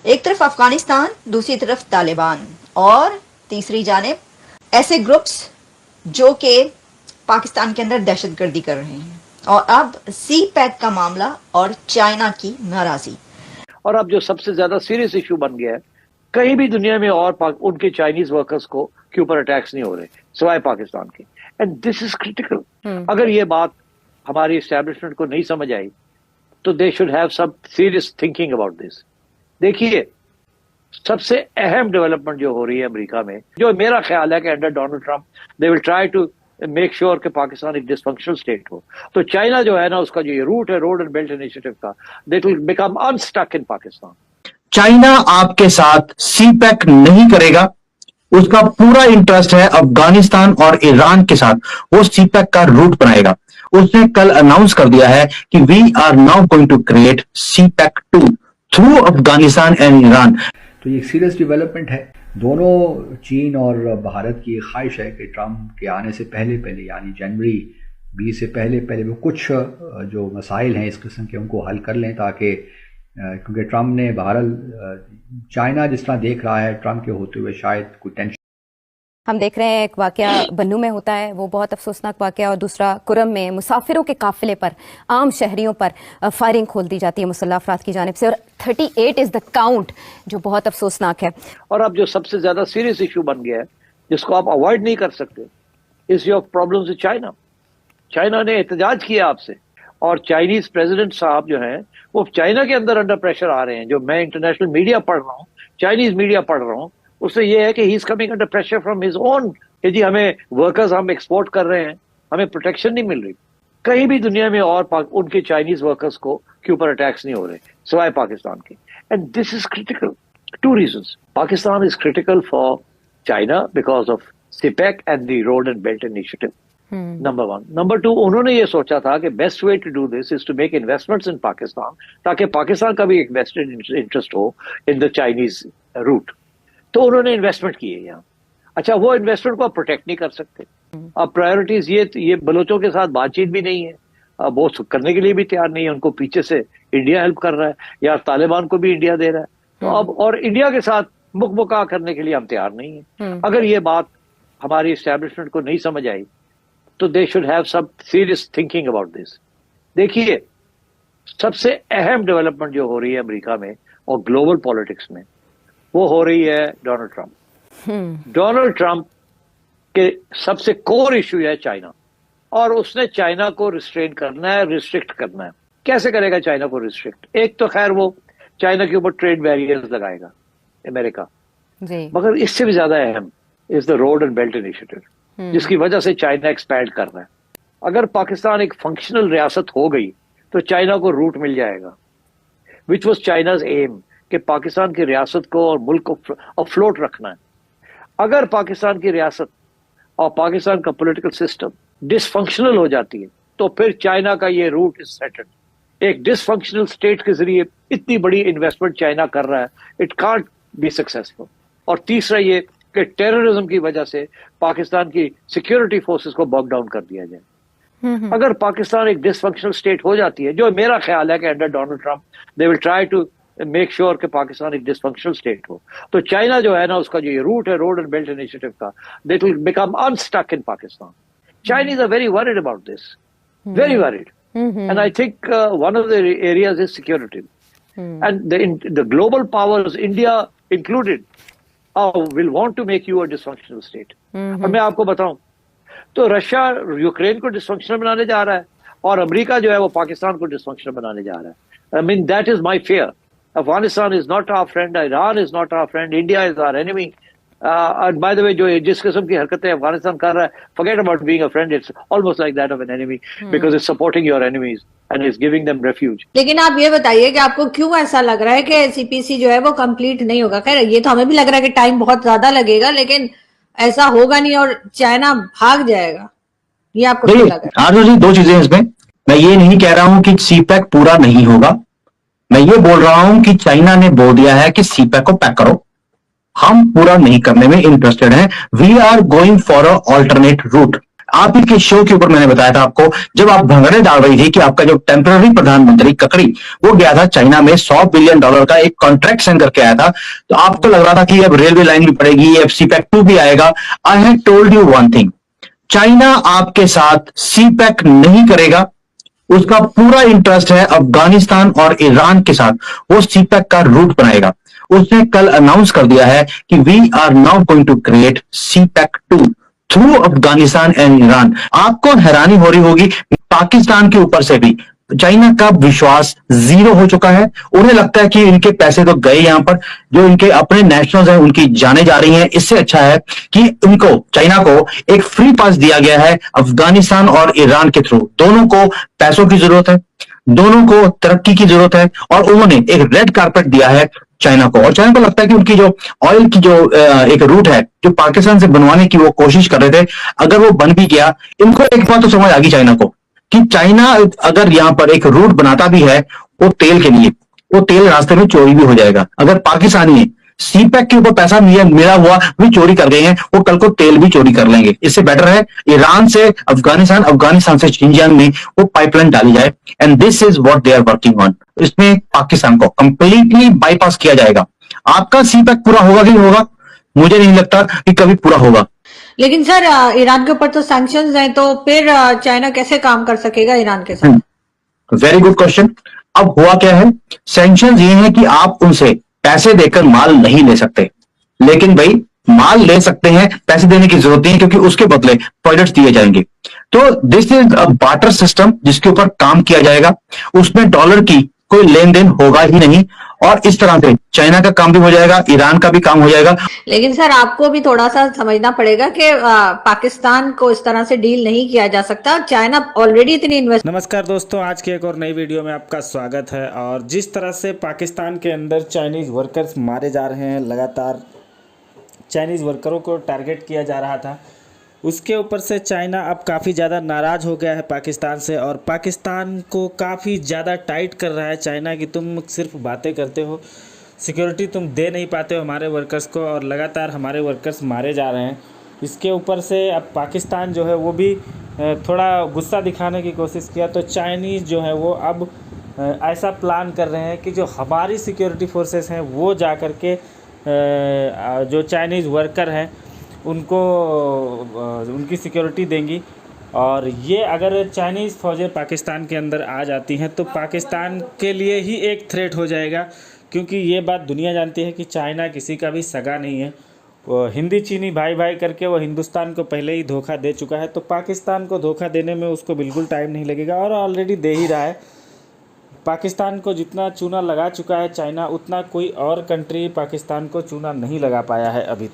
एक तरफ अफगानिस्तान, दूसरी तरफ तालिबान और तीसरी जानिब ऐसे ग्रुप्स जो कि पाकिस्तान के अंदर दहशतगर्दी कर रहे हैं। और अब सी पैक का मामला और चाइना की नाराजगी। और अब जो सबसे ज्यादा सीरियस इशू बन गया है, कहीं भी दुनिया में और उनके चाइनीज वर्कर्स को के ऊपर अटैक्स नहीं हो रहे सिवाय पाकिस्तान के। And this is critical. अगर ये बात हमारी एस्टेब्लिशमेंट को नहीं समझ आई तो they should have some serious thinking about this. देखिए, सबसे अहम डेवलपमेंट जो हो रही है अमेरिका में, जो मेरा ख्याल है कि under Donald Trump they will try to make sure कि पाकिस्तान एक डिसफंक्शनल स्टेट हो। तो चाइना जो है ना, उसका जो ये रूट है रोड एंड बेल्ट इनिशिएटिव का, that will become unstuck in Pakistan. China आपके साथ सी पैक नहीं करेगा, उसका पूरा इंटरेस्ट है अफगानिस्तान और ईरान के साथ, वो सी पैक का रूट बनाएगा। उसने कल अनाउंस कर दिया है कि we are now going to create CPEC 2 through Afghanistan and Iran. तो ये एक सीरियस डेवलपमेंट है। दोनों चीन और भारत की ख्वाहिश है कि ट्रंप के आने से पहले यानी जनवरी 20 से पहले वो कुछ जो मसाइल हैं इस किस्म के उनको हल कर लें, ताकि क्योंकि ट्रंप ने बहरहाल चाइना जिस तरह देख रहा है ट्रंप के होते हुए शायद कोई टेंशन। हम देख रहे हैं एक वाकया बन्नू में होता है, वो बहुत अफसोसनाक वाकया, और दूसरा कुरम में मुसाफिरों के काफिले पर, आम शहरियों पर फायरिंग खोल दी जाती है मुसल्लह अफराद की जानिब से, और 38 इज द काउंट, जो बहुत अफसोसनाक है। और अब जो सबसे ज्यादा सीरियस इशू बन गया है, जिसको आप अवॉइड नहीं कर सकते, is your problems with China. China ने एहतजाज किया आपसे, और चाइनीज प्रेसिडेंट साहब जो हैं वो चाइना के अंदर अंडर प्रेशर आ रहे हैं। जो मैं इंटरनेशनल मीडिया पढ़ रहा हूँ, चाइनीज मीडिया पढ़ रहा हूँ, उससे ये है कि he is coming under pressure from his own, कि जी हमें वर्कर्स हम एक्सपोर्ट कर रहे हैं, हमें प्रोटेक्शन नहीं मिल रही। कहीं भी दुनिया में और उनके चाइनीज वर्कर्स को के ऊपर अटैक्स नहीं हो रहे सिवाय पाकिस्तान के। And this is critical, 2 reasons. Pakistan is critical for China because of CPEC and the road and belt initiative, number 1। Number 2, उन्होंने ये सोचा था कि best way to do this is to make investments in Pakistan, ताकि पाकिस्तान का भी एक वेस्टेड इंटरेस्ट हो इन द चाइनीज रूट। तो उन्होंने इन्वेस्टमेंट की है यहाँ। अच्छा, वो इन्वेस्टमेंट को आप प्रोटेक्ट नहीं कर सकते। अब प्रायोरिटीज ये बलोचों के साथ बातचीत भी नहीं है, अब वो करने के लिए भी तैयार नहीं है। उनको पीछे से इंडिया हेल्प कर रहा है, या तालिबान को भी इंडिया दे रहा है। तो अब और इंडिया के साथ मुकबका करने के लिए हम तैयार नहीं है। अगर ये बात हमारी एस्टेब्लिशमेंट को नहीं समझ आई तो they should have some serious thinking about this. देखिए, सबसे अहम डेवलपमेंट जो हो रही है अमेरिका में और ग्लोबल पॉलिटिक्स में, वो हो रही है डोनाल्ड ट्रंप। डोनाल्ड ट्रंप के सबसे कोर इशू है चाइना, और उसने चाइना को रिस्ट्रेन करना है, रिस्ट्रिक्ट करना है। कैसे करेगा चाइना को रिस्ट्रिक्ट? एक तो खैर वो चाइना के ऊपर ट्रेड बैरियर्स लगाएगा अमेरिका, मगर इससे भी ज्यादा अहम is the road and belt initiative, जिसकी वजह से चाइना एक्सपैंड कर रहा है। अगर पाकिस्तान एक फंक्शनल रियासत हो गई तो चाइना को रूट मिल जाएगा, विच वॉज चाइनाज एम, कि पाकिस्तान की रियासत को और मुल्क को अफ्लोट रखना है। अगर पाकिस्तान की रियासत और पाकिस्तान का पॉलिटिकल सिस्टम डिसफंक्शनल हो जाती है तो फिर चाइना का ये रूट इज सेटल्ड। एक डिसफंक्शनल स्टेट के जरिए इतनी बड़ी इन्वेस्टमेंट चाइना कर रहा है, इट कांट बी सक्सेसफुल। और तीसरा ये कि टेररिज्म की वजह से पाकिस्तान की सिक्योरिटी फोर्सेस को बॉक डाउन कर दिया जाए। अगर पाकिस्तान एक डिसफंक्शनल स्टेट हो जाती है, जो मेरा ख्याल है कि under Donald Trump they will try to make sure कि पाकिस्तान एक डिसफंक्शनल स्टेट हो, तो चाइना जो है ना, उसका जो ये रूट है रोड एंड बेल्ट इनिशिएटिव का, that will become unstuck in Pakistan. Chinese are very worried about this, very worried. And I think one of the areas is security. And the global powers, India included, will want to make you a dysfunctional state. और मैं आपको बताऊं तो Russia Ukraine को dysfunctional बनाने जा रहा है, और अमेरिका जो है वो पाकिस्तान को डिसफंक्शनल बनाने जा रहा है। I mean, that is my fear. Afghanistan is not our friend, Iran is not our friend, India is our enemy. And by the way, जो जिस किस्म की हरकतें अफगानिस्तान कर रहा है, forget about being a friend, it's almost like that of an enemy, because it's supporting your enemies and it's giving them refuge. लेकिन आप ये बताइए कि आपको क्यों ऐसा लग रहा है कि सीपीसी जो है वो कंप्लीट नहीं होगा? खैर ये तो हमें भी लग रहा है कि टाइम बहुत ज्यादा लगेगा, लेकिन ऐसा होगा नहीं और चाइना भाग जाएगा, ये आपको क्यों लग रहा है? आरजू जी, 2 चीजें इसमें। मैं ये नहीं कह रहा हूं कि सीपैक पूरा नहीं होगा, मैं ये बोल रहा हूं कि चाइना ने बोल दिया है कि सीपैक को पैक करो, हम पूरा नहीं करने में इंटरेस्टेड हैं। We are going for a alternate route. आप ही के शो के ऊपर मैंने बताया था आपको, जब आप भंगड़े डाल रही थी कि आपका जो टेम्पररी प्रधानमंत्री ककड़ी वो गया था चाइना में $100 बिलियन का एक कॉन्ट्रैक्ट साइन करके आया था, तो आपको लग रहा था कि अब रेलवे लाइन भी पड़ेगी, अब सीपैक 2 भी आएगा। I have told you one thing, China आपके साथ सीपैक नहीं करेगा। उसका पूरा इंटरेस्ट है अफगानिस्तान और ईरान के साथ, वो सीपैक का रूट बनाएगा। उसने कल अनाउंस कर दिया है कि we are now going to create CPEC 2 through Afghanistan and Iran. आपको हैरानी हो रही होगी, पाकिस्तान के ऊपर से भी चाइना का विश्वास जीरो हो चुका है। उन्हें लगता है कि इनके पैसे तो गए, यहां पर जो इनके अपने नेशनल्स हैं उनकी जाने जा रही हैं। इससे अच्छा है कि उनको, चाइना को एक फ्री पास दिया गया है अफगानिस्तान और ईरान के थ्रू। दोनों को पैसों की जरूरत है, दोनों को तरक्की की जरूरत है, और उन्होंने एक रेड कारपेट दिया है चाइना को। और चाइना को लगता है कि उनकी जो ऑयल की जो एक रूट है जो पाकिस्तान से बनवाने की वो कोशिश कर रहे थे, अगर वो बन भी गया, इनको एक बात तो समझ आ गई चाइना को कि चाइना अगर यहां पर एक रूट बनाता भी है वो तेल के लिए, वो तेल रास्ते में चोरी भी हो जाएगा। अगर पाकिस्तानी है सीपैक के ऊपर पैसा मिला हुआ भी चोरी कर गए हैं, वो कल को तेल भी चोरी कर लेंगे। इससे बेटर है ईरान से अफगानिस्तान, अफगानिस्तान से शिंजियांग में वो पाइपलाइन डाली जाए, and this is what they are working on. इसमें पाकिस्तान को कंप्लीटली बाईपास किया जाएगा। आपका सीपैक पूरा होगा कि नहीं होगा, मुझे नहीं लगता कि कभी पूरा होगा। लेकिन सर ईरान के ऊपर तो सैंक्शंस हैं, तो फिर चाइना कैसे काम कर सकेगा ईरान के साथ? Very good question. अब हुआ क्या है, सैंक्शंस ये हैं कि आप उनसे पैसे देकर माल नहीं ले सकते, लेकिन भाई माल ले सकते हैं, पैसे देने की जरूरत नहीं है क्योंकि उसके बदले प्रोडक्ट्स दिए जाएंगे। तो this is a barter system जिसके ऊपर काम किया जाएगा। उसमें डॉलर की कोई लेन देन होगा ही नहीं, और इस तरह से चाइना का काम भी हो जाएगा, ईरान का भी काम हो जाएगा। लेकिन सर आपको भी थोड़ा सा समझना पड़ेगा कि पाकिस्तान को इस तरह से डील नहीं किया जा सकता। चाइना ऑलरेडी इतनी इन्वेस्ट। नमस्कार दोस्तों, आज की एक और नई वीडियो में आपका स्वागत है। और जिस तरह से पाकिस्तान के अंदर चाइनीज़ वर्कर्स मारे जा रहे हैं, लगातार चाइनीज़ वर्करों को टारगेट किया जा रहा था, उसके ऊपर से चाइना अब काफ़ी ज़्यादा नाराज़ हो गया है पाकिस्तान से, और पाकिस्तान को काफ़ी ज़्यादा टाइट कर रहा है चाइना कि तुम सिर्फ बातें करते हो, सिक्योरिटी तुम दे नहीं पाते हो हमारे वर्कर्स को, और लगातार हमारे वर्कर्स मारे जा रहे हैं। इसके ऊपर से अब पाकिस्तान जो है वो भी थोड़ा गुस्सा दिखाने की कोशिश किया, तो चाइनीज़ जो है वो अब ऐसा प्लान कर रहे हैं कि जो हमारी सिक्योरिटी फोर्सेस हैं वो जा कर के जो चाइनीज़ वर्कर हैं उनको उनकी सिक्योरिटी देंगी। और ये अगर चाइनीज़ फ़ौजें पाकिस्तान के अंदर आ जाती हैं तो पाकिस्तान के लिए ही एक थ्रेट हो जाएगा, क्योंकि ये बात दुनिया जानती है कि चाइना किसी का भी सगा नहीं है। वो हिंदी चीनी भाई भाई करके वो हिंदुस्तान को पहले ही धोखा दे चुका है, तो पाकिस्तान को धोखा देने में उसको बिल्कुल टाइम नहीं लगेगा, और ऑलरेडी दे ही रहा है। पाकिस्तान को जितना चूना लगा चुका है चाइना, उतना कोई और कंट्री पाकिस्तान को चूना नहीं लगा पाया है अभी तक।